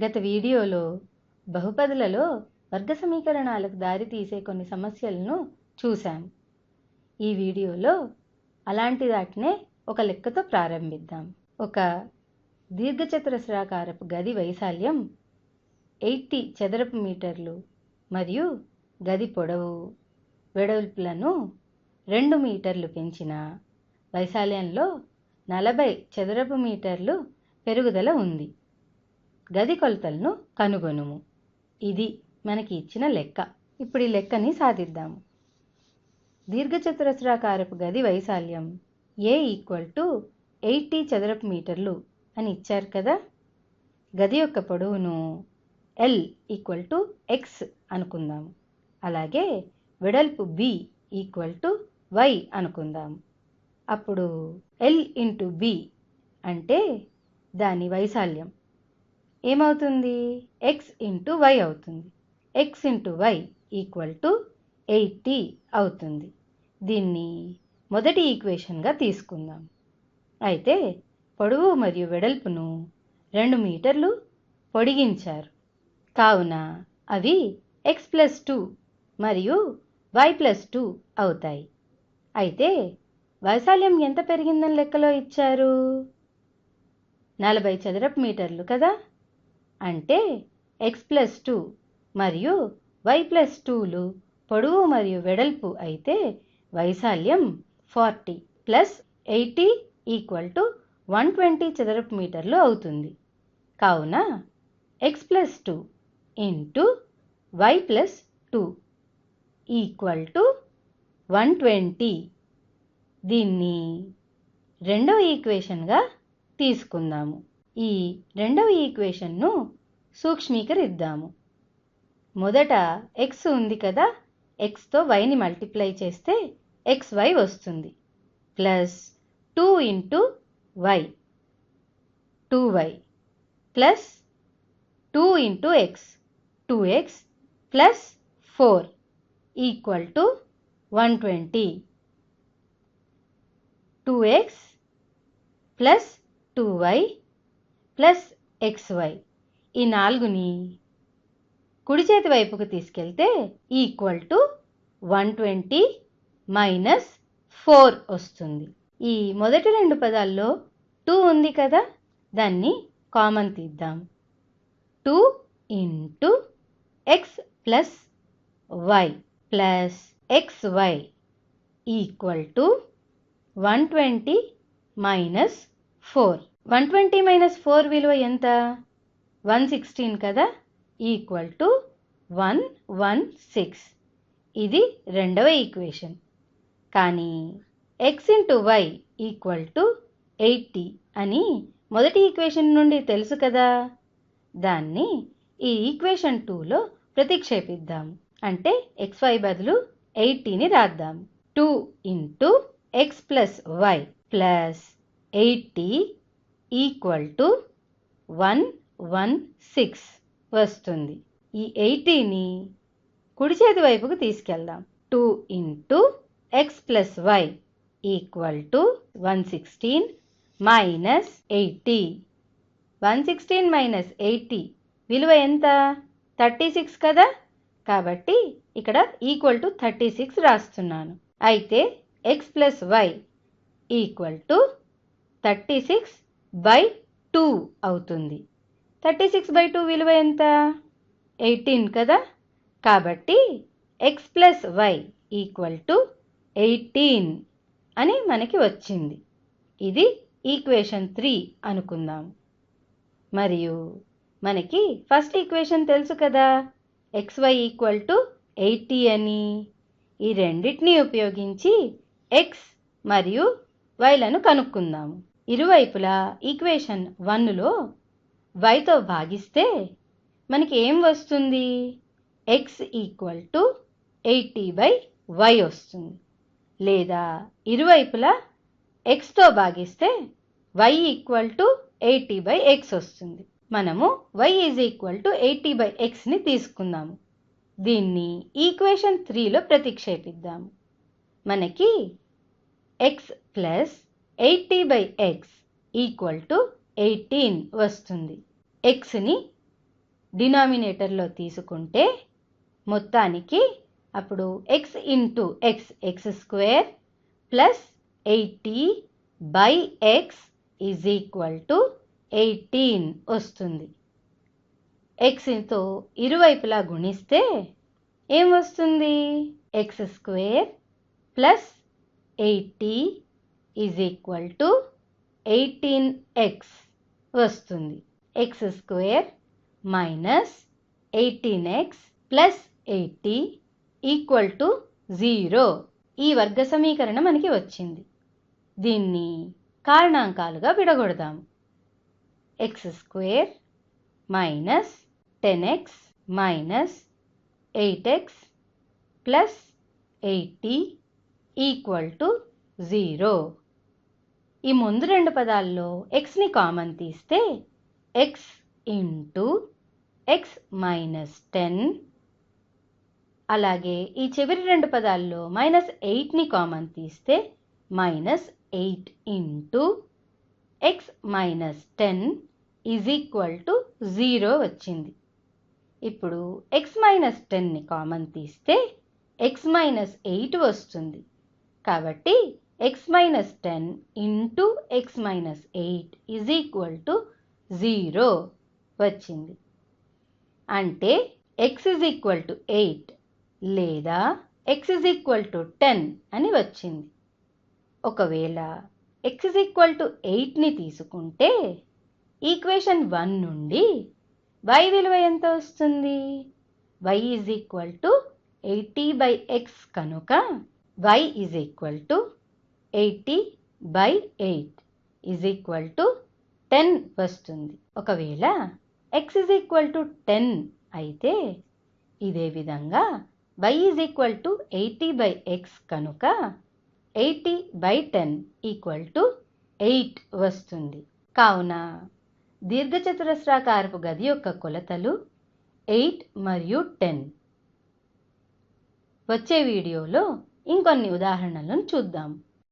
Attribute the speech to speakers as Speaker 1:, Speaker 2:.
Speaker 1: గత వీడియోలో బహుపదులలో వర్గ సమీకరణాలకు దారితీసే కొన్ని సమస్యలను చూశాం. ఈ వీడియోలో అలాంటి వాటినే ఒక లెక్కతో ప్రారంభిద్దాం. ఒక దీర్ఘచతురస్రాకారపు గది వైశాల్యం 80 చదరపు మీటర్లు మరియు గది పొడవు వెడల్పులను 2 మీటర్లు పెంచిన వైశాల్యంలో 40 చదరపు మీటర్లు పెరుగుదల ఉంది. గది కొలతలను కనుగొనుము. ఇది మనకి ఇచ్చిన లెక్క. ఇప్పుడు ఈ లెక్కని సాధిద్దాము. దీర్ఘచతురస్రాకారపు గది వైశాల్యం A = 80 చదరపు మీటర్లు అని ఇచ్చారు కదా. గది యొక్క పొడవును L = x అనుకుందాము. అలాగే వెడల్పు B = y అనుకుందాము. అప్పుడు L × B అంటే దాని వైశాల్యం ఏమవుతుంది? x × y అవుతుంది. x × y = 80 అవుతుంది. దీన్ని మొదటి ఈక్వేషన్గా తీసుకుందాం. అయితే పొడవు మరియు వెడల్పును 2 మీటర్లు పొడిగించారు. కావున అవి x+2 మరియు y+2 అవుతాయి. అయితే వైశాల్యం ఎంత పెరిగిందని లెక్కలో ఇచ్చారు? 40 చదరపు మీటర్లు కదా. అంటే x+2 మరియు y+2లు పొడవు మరియు వెడల్పు అయితే వైశాల్యం 40 + 80 = 120 చదరపు మీటర్లు అవుతుంది. కావున x+2 × y+2 = 120. దీన్ని రెండవ ఈక్వేషన్గా తీసుకుందాము. ఈ రెండవ ఈక్వేషన్ను సూక్ష్మీకరిద్దాము. మొదట x ఉంది కదా, xతో yని మల్టిప్లై చేస్తే xy వస్తుంది. Plus 2 × y 2y plus 2 × x 2x plus 4 = 120. 2x plus 2y plus xy ఈ 4ని కుడి చేతి వైపుకు తీసుకెళ్తే =120 - 4 వస్తుంది. ఈ మొదటి రెండు పదాల్లో 2 ఉంది కదా, దాన్ని కామన్ తీద్దాం. 2 × x plus y plus xy = 120 - 4. 120 - 4 విలువ ఎంత? 116 కదా, = 116. ఇది రెండవ ఈక్వేషన్. కానీ x × y = 80 అని మొదటి ఈక్వేషన్ నుండి తెలుసు కదా. దాన్ని ఈ ఈక్వేషన్ 2లో ప్రతిక్షేపిద్దాం. అంటే xy బదులు 80ని రాద్దాం. 2 × x ప్లస్ y ప్లస్ 80 = 116 వస్తుంది. ఈ 80ని కుడి చేతి వైపుకు తీసుకెళ్దాం. 2 × x ప్లస్ y = 116 - 80. 116 - 80 విలువ ఎంత? 36 కదా. కాబట్టి ఇక్కడ =36 రాస్తున్నాను. అయితే x ప్లస్ y = 36/2 అవుతుంది. 36/2 విలువ ఎంత? 18 కదా. కాబట్టి x ప్లస్ y = 18 అని మనకి వచ్చింది. ఇది ఈక్వేషన్ 3 అనుకుందాం. మరియు మనకి ఫస్ట్ ఈక్వేషన్ తెలుసు కదా, xy = 80 అని. ఈ రెండింటిని ఉపయోగించి x మరియు yలను కనుక్కుందాము. ఇరువైపులా ఈక్వేషన్ 1లో yతో భాగిస్తే మనకి ఏం వస్తుంది? x = 80/y వస్తుంది. లేదా ఇరువైపులా xతో భాగిస్తే y = 80/x వస్తుంది. మనము y = 80/xని తీసుకుందాము. దీన్ని ఈక్వేషన్ 3లో ప్రతిక్షేపిద్దాము. మనకి x ప్లస్ 80/x = 18 వస్తుంది. xని డినామినేటర్లో తీసుకుంటే మొత్తానికి అప్పుడు x into x square plus 80/x is equal to 18 వస్తుంది. xతో ఇరువైపులా గుణిస్తే ఏం వస్తుంది? x square plus 80 is equal to 18x వస్తుంది. x square minus 18x plus 80 equal to 0. ఈ వర్గ సమీకరణం మనకి వచ్చింది. దీన్ని కారణాంకాలుగా విడగొడదాము. x square minus 10x minus 8x plus 80 equal to 0. ఈ ముందు రెండు పదాల్లో xని కామన్ తీస్తే x ఇంటూ x మైనస్ 10, అలాగే ఈ చివరి రెండు పదాల్లో -8ని కామన్ తీస్తే -8 into x minus 10 is equal to 0 వచ్చింది. ఇప్పుడు x మైనస్ 10ని కామన్ తీస్తే x మైనస్ 8 వస్తుంది. కాబట్టి x minus 10 into x minus 8 is equal to 0 వచ్చింది. అంటే x ఈజ్ ఈక్వల్ టు 8 లేదా x ఈజ్ ఈక్వల్ టు 10 అని వచ్చింది. ఒకవేళ x ఈజ్ ఈక్వల్ టు 8ని తీసుకుంటే ఈక్వేషన్ 1 నుండి y విలువ ఎంత వస్తుంది? y is equal to 80/x కనుక y is equal to 80/8 is equal to 10 వస్తుంది. ఒకవేళ x ఈజ్ ఈక్వల్ టు 10 అయితే ఇదే విధంగా y is equal to 80/x కనుక 80/10 ఈక్వల్ టు 8 వస్తుంది. కావున దీర్ఘచతురస్రాకారపు గది యొక్క కొలతలు 8 మరియు 10. వచ్చే వీడియోలో ఇంకొన్ని ఉదాహరణలను చూద్దాం.